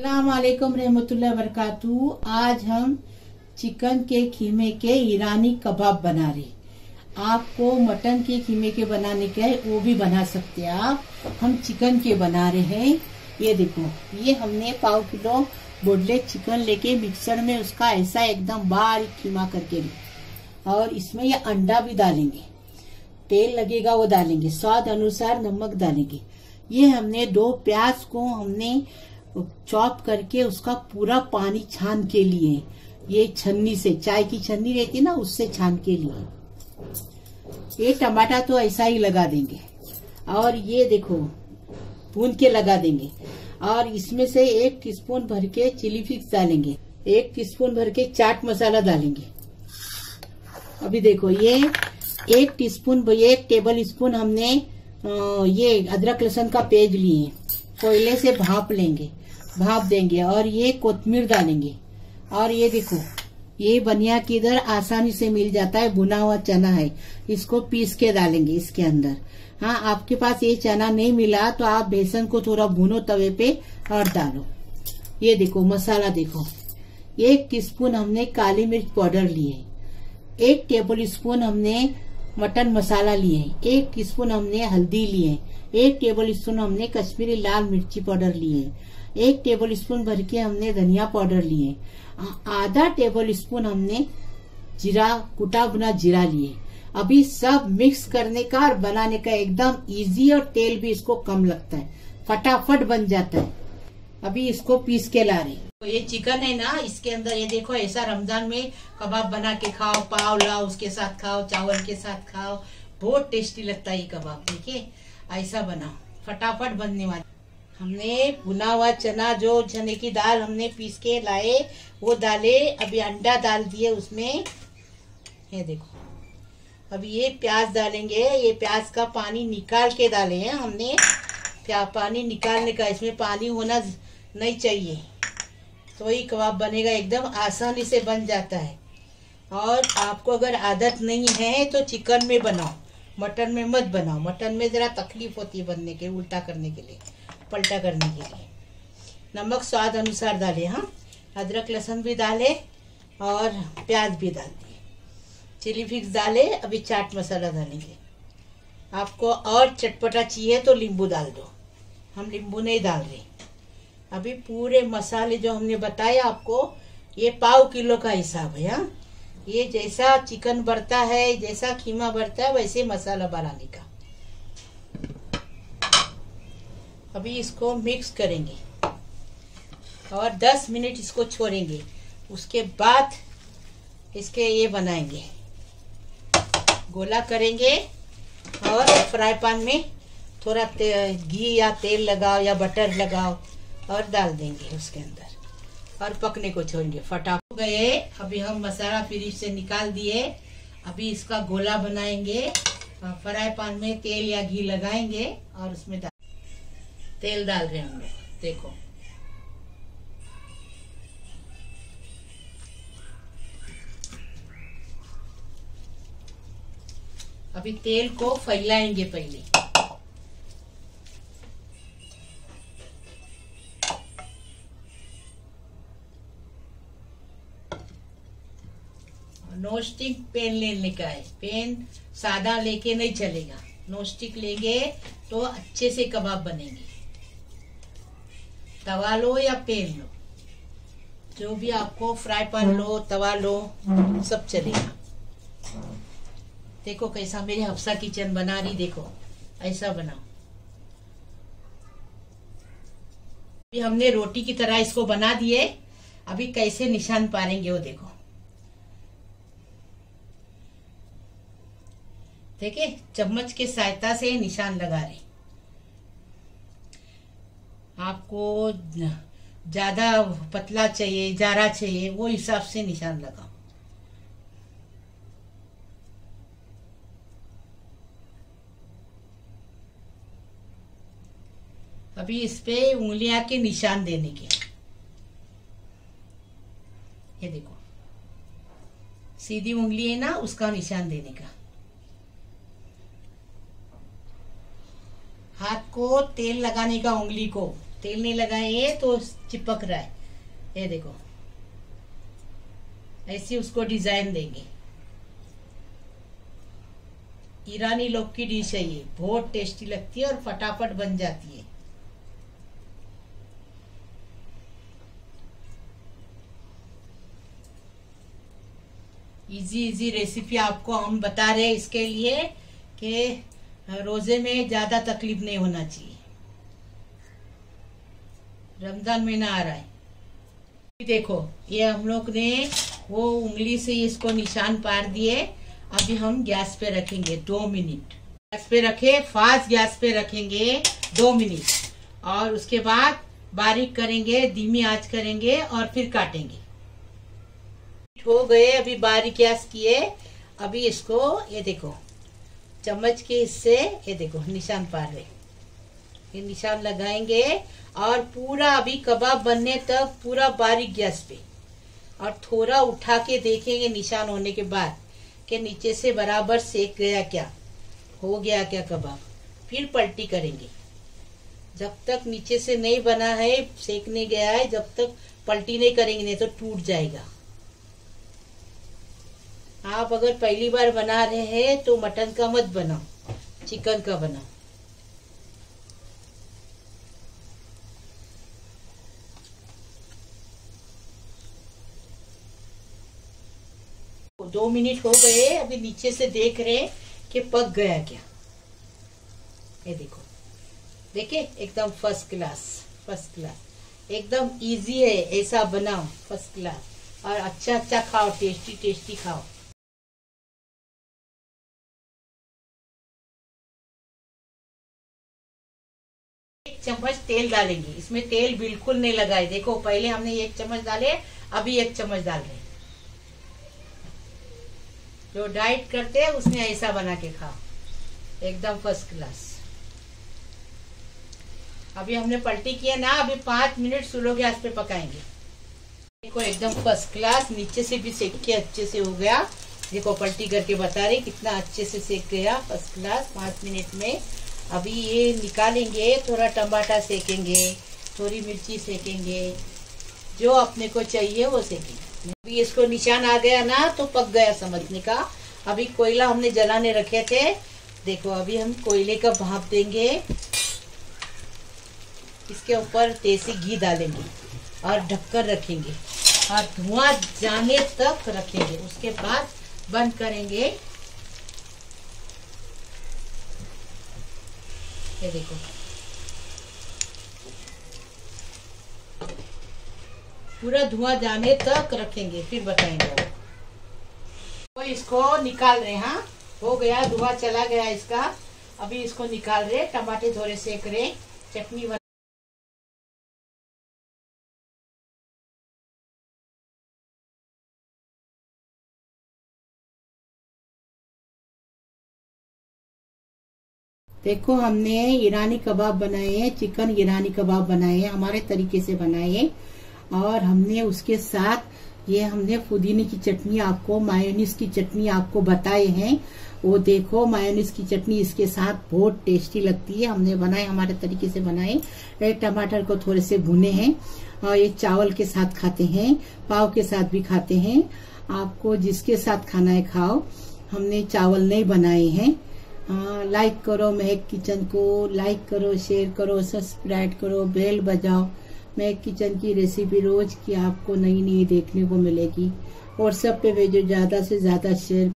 अस्सलाम वालेकुम रहमतुल्लाहि व बरकातहू। आज हम चिकन के खीमे के ईरानी कबाब बना रहे। आपको मटन के खीमे के बनाने के है वो भी बना सकते हैं आप। हम चिकन के बना रहे हैं। ये देखो, ये हमने 1/4 किलो बोनलेस चिकन लेके मिक्सर में उसका ऐसा एकदम बारीक खीमा करके लिया। और इसमें ये अंडा भी डालेंगे, तेल लगेगा वो डालेंगे, स्वाद अनुसार नमक डालेंगे। ये हमने 2 प्याज को हमने चॉप करके उसका पूरा पानी छान के लिए, ये छन्नी से, चाय की छन्नी रहती ना उससे छान के लिए। ये टमाटर तो ऐसा ही लगा देंगे और ये देखो भून के लगा देंगे। और इसमें से 1 टीस्पून भर के चिली फ्लेक्स डालेंगे, 1 टीस्पून भर के चाट मसाला डालेंगे। अभी देखो ये 1 टेबल स्पून हमने ये अदरक लहसुन का पेस्ट लिए, कोयले से भाप देंगे। और ये कोतमीर डालेंगे। और ये देखो, ये बनिया की इधर आसानी से मिल जाता है, भुना हुआ चना है, इसको पीस के डालेंगे इसके अंदर। हाँ, आपके पास ये चना नहीं मिला तो आप बेसन को थोड़ा भूनो तवे पे और डालो। ये देखो मसाला देखो, 1 टीस्पून हमने काली मिर्च पाउडर लिए, 1 टेबल स्पून हमने मटन मसाला लिए, 1 टीस्पून हमने हल्दी लिए, 1 टेबल स्पून हमने कश्मीरी लाल मिर्ची पाउडर लिए, 1 टेबल स्पून भर के हमने धनिया पाउडर लिए, आधा टेबल स्पून हमने जीरा, कुटा भुना जीरा लिए। अभी सब मिक्स करने का और बनाने का एकदम इजी, और तेल भी इसको कम लगता है, फटाफट बन जाता है। अभी इसको पीस के ला रहे। तो ये चिकन है ना, इसके अंदर ये देखो ऐसा रमजान में कबाब बना के खाओ, पाव लाओ उसके साथ खाओ, चावल के साथ खाओ, बहुत टेस्टी लगता है ये कबाब। देखिए ऐसा बनाओ, फटाफट बनने वाला। हमने भुना हुआ चना, जो चने की दाल हमने पीस के लाए वो डाले। अभी अंडा डाल दिए उसमें। ये देखो, अभी ये प्याज डालेंगे। ये प्याज का पानी निकाल के डाले हैं हमने, पानी निकालने का, इसमें पानी होना नहीं चाहिए तो ही कबाब बनेगा, एकदम आसानी से बन जाता है। और आपको अगर आदत नहीं है तो चिकन में बनाओ, मटन में मत बनाओ। मटन में जरा तकलीफ होती है बनने के, उल्टा करने के लिए, पलटा करने के लिए। नमक स्वाद अनुसार डाले। हाँ, अदरक लहसुन भी डाले और प्याज भी डाल दिए, चिली फ्लेक्स डाले। अभी चाट मसाला डालेंगे। आपको और चटपटा चाहिए तो नींबू डाल दो, हम नींबू नहीं डाल रहे। अभी पूरे मसाले जो हमने बताए आपको, ये 1/4 किलो का हिसाब है। हाँ, ये जैसा चिकन बढ़ता है, जैसा खीमा बढ़ता है, वैसे मसाला बनाने का। अभी इसको मिक्स करेंगे और 10 मिनट इसको छोड़ेंगे। उसके बाद इसके ये बनाएंगे, गोला करेंगे और फ्राई पैन में थोड़ा घी या तेल लगाओ या बटर लगाओ और डाल देंगे उसके अंदर और पकने को छोड़ेंगे। फटाफट गए। अभी हम मसाला फ्रिज से निकाल दिए। अभी इसका गोला बनाएंगे। फ्राई पैन में तेल या घी लगाएंगे और उसमें तेल डाल रहे हैं हम लोग। देखो अभी तेल को फैलाएंगे पहले। नॉन स्टिक पैन लेने का है, पैन सादा लेके नहीं चलेगा, नॉन स्टिक लेंगे तो अच्छे से कबाब बनेंगे। तवा लो या पैन लो, जो भी आपको, फ्राई पैन लो, तवा लो, सब चलेगा। देखो कैसा मेरी हफ्सा किचन बना रही, देखो ऐसा बनाओ। अभी हमने रोटी की तरह इसको बना दिए। अभी कैसे निशान पारेंगे वो देखो। देखिए चम्मच के सहायता से निशान लगा रहे। आपको ज्यादा पतला चाहिए, जारा चाहिए, वो हिसाब से निशान लगाओ। अभी इस पे उंगलियां के निशान देने के। ये देखो सीधी उंगली है ना, उसका निशान देने का। हाथ को तेल लगाने का, उंगली को तेल नहीं लगाए तो चिपक रहा है। ये देखो, ऐसे उसको डिजाइन देंगे। ईरानी लोग की डिश है ये, बहुत टेस्टी लगती है और फटाफट बन जाती है। इजी रेसिपी आपको हम बता रहे हैं इसके लिए कि रोजे में ज्यादा तकलीफ नहीं होना चाहिए। रमजान महीना आ रहा है। देखो, ये हम लोग ने वो उंगली से इसको निशान पार दिए। अभी हम गैस पे रखेंगे 2 मिनट। गैस पे रखे, फास्ट गैस पे रखेंगे 2 मिनट और उसके बाद बारीक करेंगे, धीमी आंच करेंगे और फिर काटेंगे। हो गए, अभी बारीक गैस किए। अभी इसको ये देखो, चम्मच के इससे ये देखो निशान पार रहे, ये निशान लगाएंगे और पूरा अभी कबाब बनने तक पूरा बारीक गैस पे, और थोड़ा उठा के देखेंगे निशान होने के बाद कि नीचे से बराबर सेक गया क्या, हो गया क्या कबाब। फिर पलटी करेंगे। जब तक नीचे से नहीं बना है, सेकने गया है, जब तक पलटी नहीं करेंगे नहीं तो टूट जाएगा। आप अगर पहली बार बना रहे हैं तो मटन का मत बनाओ, चिकन का बनाओ। 2 मिनट हो गए। अभी नीचे से देख रहे हैं कि पक गया क्या। ये देखो, देखे एकदम फर्स्ट क्लास, एकदम इजी है। ऐसा बनाओ फर्स्ट क्लास, और अच्छा खाओ, टेस्टी खाओ। एक चम्मच तेल डालेंगे। इसमें तेल बिल्कुल नहीं लगाए। देखो, पहले हमने 1 चम्मच डाले, अभी 1 चम्मच डाल रहे। जो डाइट करते हैं उसने ऐसा बना के खाओ, एकदम फर्स्ट क्लास। अभी हमने पलटी किया ना, अभी 5 मिनट स्लो गैस पे पकाएंगे। देखो, एकदम फर्स्ट क्लास, नीचे से भी सेक के अच्छे से हो गया। देखो, पलटी करके बता रही कितना अच्छे से सेक गया, फर्स्ट क्लास 5 मिनट में। अभी ये निकालेंगे, थोड़ा टमाटर सेकेंगे, थोड़ी मिर्ची सेकेंगे, जो अपने को चाहिए वो सेकेंगे। अभी इसको निशान आ गया ना तो पक गया समझने का। अभी कोयला हमने जलाने रखे थे। देखो, अभी हम कोयले का भाप देंगे। इसके ऊपर देसी घी डालेंगे और ढककर रखेंगे और धुआं जाने तक रखेंगे। उसके बाद बंद करेंगे। ये देखो, पूरा धुआं जाने तक रखेंगे, फिर बताएंगे। तो इसको निकाल रहे हैं। हाँ, हो गया, धुआं चला गया इसका। अभी इसको निकाल रहे, टमाटर थोड़े सेक रहे, चटनी बना। देखो, हमने ईरानी कबाब बनाए हैं, चिकन ईरानी कबाब बनाए हैं, हमारे तरीके से बनाए हैं। और हमने उसके साथ ये हमने पुदीने की चटनी, आपको मायोनीज की चटनी आपको बताए हैं। वो देखो, मायोनीज की चटनी इसके साथ बहुत टेस्टी लगती है। हमने बनाए, हमारे तरीके से बनाए। टमाटर को थोड़े से भुने हैं और ये चावल के साथ खाते हैं, पाव के साथ भी खाते हैं। आपको जिसके साथ खाना है खाओ। हमने चावल नहीं बनाए हैं। लाइक करो महक किचन को, लाइक करो, शेयर करो, सब्सक्राइब करो, बेल बजाओ। महक किचन की रेसिपी रोज की आपको नई देखने को मिलेगी। व्हाट्सएप पे भेजो, ज्यादा से ज्यादा शेयर